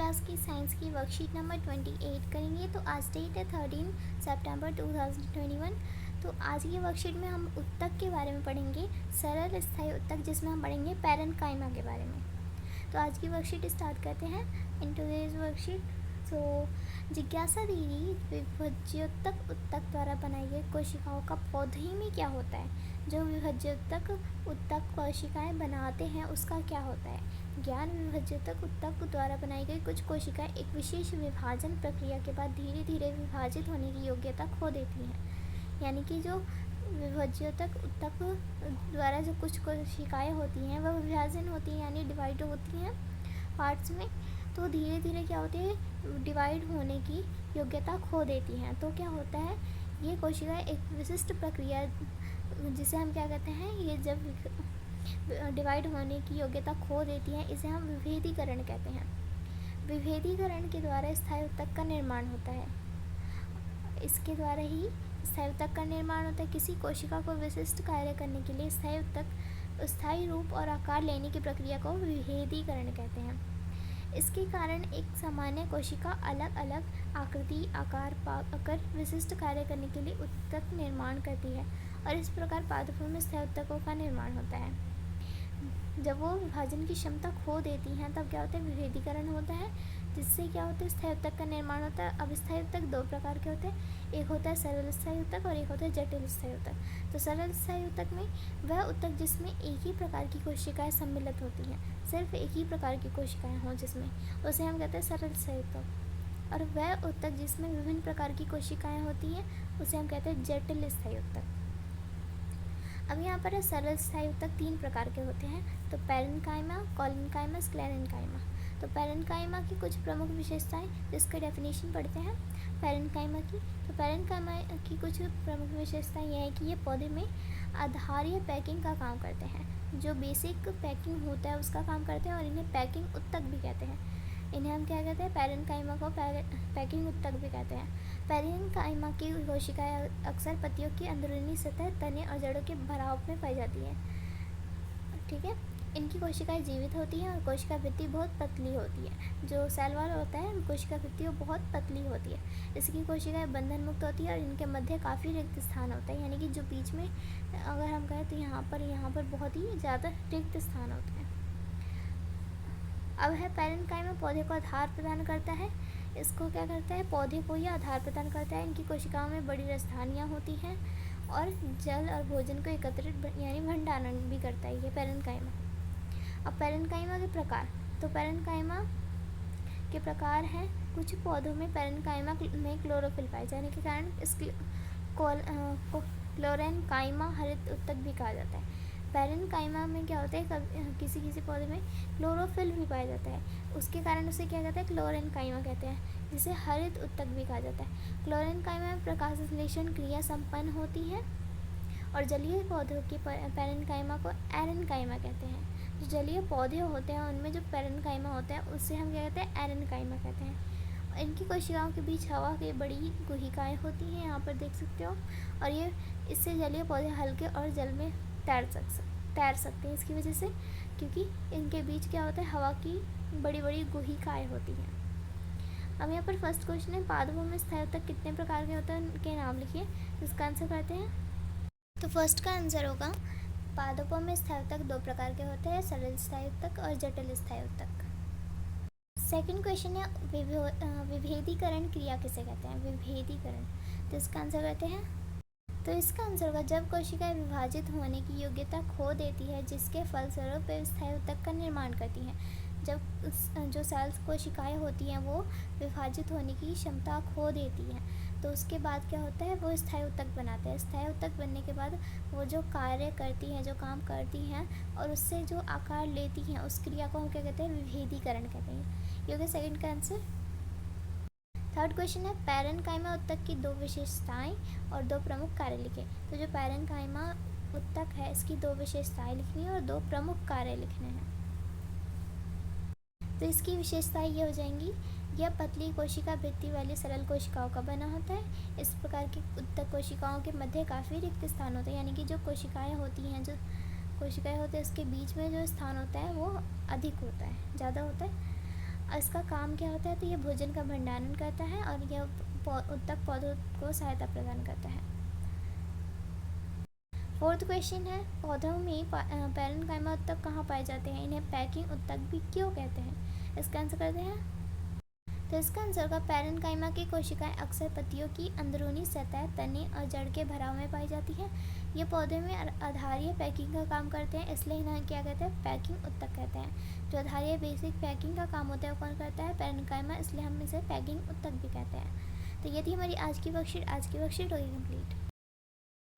Class की science की worksheet number 28 करेंगे। तो आज डेट है 13 सितंबर 2021। तो आज की वर्कशीट में हम उत्तक के बारे में पढ़ेंगे, सरल स्थायी उत्तक, जिसमें हम पढ़ेंगे पैरेन्काइमा के बारे में। तो आज की वर्कशीट स्टार्ट करते हैं। इन टुडेज वर्कशीट तो जिज्ञासा दीदी विभज्योतक उत्तक द्वारा बनाई गई कोशिकाओं का पौधे में क्या होता है। जो विभज्योतक उत्तक कोशिकाएं बनाते हैं उसका क्या होता है। ज्ञान विभज्योतक उत्तक द्वारा बनाई गई कुछ कोशिकाएं एक विशेष विभाजन प्रक्रिया के बाद धीरे धीरे विभाजित होने की योग्यता खो देती हैं। यानी कि जो विभज्योतक उत्तक द्वारा जो कुछ कोशिकाएं होती हैं वह विभाजन होती हैं, यानी डिवाइड होती हैं पार्ट्स में, तो धीरे धीरे क्या होती है, डिवाइड होने की योग्यता खो देती हैं। तो क्या होता है, ये कोशिकाएं एक विशिष्ट प्रक्रिया, जिसे हम क्या कहते हैं, ये जब डिवाइड होने की योग्यता खो देती हैं इसे हम विभेदीकरण कहते हैं। विभेदीकरण के द्वारा स्थायी उत्तक का निर्माण होता है। इसके द्वारा ही स्थायी उत्तक का निर्माण होता है। किसी कोशिका को विशिष्ट कार्य करने के लिए स्थायी उत्तक स्थायी रूप और आकार लेने की प्रक्रिया को विभेदीकरण कहते हैं। इसके कारण एक सामान्य कोशिका अलग अलग आकृति आकार पाकर विशिष्ट कार्य करने के लिए उत्तक निर्माण करती है और इस प्रकार पादपों में स्थायी उत्तकों का निर्माण होता है। जब वो विभाजन की क्षमता खो देती हैं तब क्या होता है, विभेदीकरण होता है, जिससे क्या होता है, स्थायी उत्तक का निर्माण होता है। अब स्थायी उत्तक दो प्रकार के होते हैं, एक होता है सरल स्थायी उत्तक और एक होता है जटिल स्थायी उत्तक। तो सरल स्थायी उत्तक में वह उत्तक जिसमें एक ही प्रकार की कोशिकाएं सम्मिलित होती हैं, सिर्फ एक ही प्रकार की कोशिकाएं हों जिसमें, उसे हम कहते हैं सरल स्थायी उत्तक। और वह उत्तक जिसमें विभिन्न प्रकार की कोशिकाएं होती हैं उसे हम कहते हैं जटिल स्थायी उत्तक। अब यहाँ पर सरल स्थायी उत्तक तीन प्रकार के होते हैं, तो पैरेन्काइमा, कॉलेन्काइमा, स्क्लेरेन्काइमा। तो पैरेन्काइमा की कुछ प्रमुख विशेषताएं, जिसका डेफिनेशन पढ़ते हैं पैरेन्काइमा की। तो पैरेन्काइमा की कुछ प्रमुख विशेषताएं यह है कि ये पौधे में आधारीय पैकिंग का काम करते हैं। जो बेसिक पैकिंग होता है उसका काम करते हैं और इन्हें पैकिंग उत्तक भी कहते हैं। इन्हें हम क्या कहते हैं, पैरेन्काइमा को पैकिंग उत्तक भी कहते हैं। पैरेन्काइमा की कोशिकाएं अक्सर पत्तियों की अंदरूनी सतह, तने और जड़ों के भराव में पाई जाती हैं। ठीक है, इनकी कोशिकाएं जीवित होती हैं और कोशिका भित्ति बहुत पतली होती है। जो सेल वॉल होता है कोशिका भित्ति वो बहुत पतली होती है। इसकी कोशिकाएं बंधन मुक्त होती है और इनके मध्य काफ़ी रिक्त स्थान होता है, यानी कि जो बीच में अगर हम कहें तो यहाँ पर बहुत ही ज़्यादा रिक्त स्थान होता है। अब है पैरेन्काइमा पौधे को आधार प्रदान करता है। इसको क्या करता है, पौधे को ही आधार प्रदान करता है। इनकी कोशिकाओं में बड़ी राजधानियाँ होती हैं और जल और भोजन को एकत्रित यानी भंडारण भी करता है ये पैरेन्काइमा। अब पैरेन्काइमा के प्रकार, तो पैरेन्काइमा के प्रकार हैं, कुछ पौधों में पैरेन्काइमा में क्लोरोफिल पाए जाने के कारण इस क्लोरेन्काइमा हरित उत्तक भी कहा जाता है। पैरेन्काइमा में क्या होता है, किसी किसी पौधे में क्लोरोफिल भी पाया जाता है, उसके कारण उसे क्या कहते हैं, क्लोरेन्काइमा कहते हैं, जिसे हरित उत्तक भी कहा जाता है। क्लोरेन्काइमा में प्रकाश संश्लेषण क्रिया संपन्न होती है और जलीय पौधों के पैरेन्काइमा को एरेन्काइमा कहते हैं। जो जलीय पौधे होते हैं उनमें जो पैरेन्काइमा होता है उससे हम क्या कहते हैं, एरेन्काइमा कहते हैं। इनकी कोशिकाओं के बीच हवा की बड़ी गुहिकाएँ होती हैं, यहाँ पर देख सकते हो, और ये इससे जलीय पौधे हल्के और जल में तैर सकते हैं इसकी वजह से, क्योंकि इनके बीच क्या होता है, हवा की बड़ी बड़ी गुहिकाएँ होती हैं। अब यहाँ पर फर्स्ट क्वेश्चन है, पादपों में स्थायी उत्तक कितने प्रकार के होते हैं, उनके नाम लिखिए। इसका आंसर करते हैं। तो फर्स्ट का आंसर होगा, पादपों में स्थायी उत्तक दो प्रकार के होते हैं, सरल स्थायी उत्तक और जटिल स्थायी उत्तक। सेकंड क्वेश्चन है, विभेदीकरण क्रिया किसे कहते हैं, विभेदीकरण। तो इसका आंसर करते हैं। तो इसका आंसर होगा, जब कोशिकाएं विभाजित होने की योग्यता खो देती है, जिसके फलस्वरूप वे स्थायी उत्तक का निर्माण करती हैं। जब जो सेल्स कोशिकाएं होती हैं वो विभाजित होने की क्षमता खो देती हैं, तो उसके बाद क्या होता है, वो स्थायी उत्तक बनाते हैं। स्थायी उत्तक बनने के बाद वो जो कार्य करती हैं, जो काम करती हैं और उससे जो आकार लेती हैं, उस क्रिया को हम क्या कहते हैं, विभेदीकरण कहते हैं। ये हो गया सेकेंड का आंसर। थर्ड क्वेश्चन है, पैरेन्काइमा उत्तक की दो विशेषताएं और दो प्रमुख कार्य लिखे। तो जो पैरेन्काइमा उत्तक है इसकी दो विशेषताएं लिखनी है और दो प्रमुख कार्य लिखने हैं। तो इसकी विशेषताएं ये हो जाएंगी, यह पतली कोशिका भित्ति वाली सरल कोशिकाओं का बना होता है। इस प्रकार की उत्तक कोशिकाओं के मध्य काफ़ी रिक्त स्थान होते हैं, यानी कि जो कोशिकाएं होती हैं उसके बीच में जो स्थान होता है वो अधिक होता है, ज़्यादा होता है। इसका काम क्या होता है, तो ये भोजन का भंडारण करता है और यह उत्तक पौधों को सहायता प्रदान करता है। फोर्थ क्वेश्चन है, पौधों में पैरेन्काइमा उत्तक कहाँ पाए जाते हैं, इन्हें पैकिंग उत्तक भी क्यों कहते हैं? इसका आंसर करते हैं। तो इसका आंसर होगा, पैरेन्काइमा की कोशिकाएं अक्सर पत्तियों की अंदरूनी सतह, तने और जड़ के भराव में पाई जाती है। ये पौधे में आधारीय पैकिंग का काम करते हैं, इसलिए इन्हें क्या कहते हैं, पैकिंग उत्तक कहते हैं। जो आधारीय बेसिक पैकिंग का काम होता है वो कौन करता है, पैरेन्काइमा, इसलिए हम इसे पैकिंग उत्तक भी कहते हैं। तो ये थी हमारी आज की वर्कशीट होगी कंप्लीट।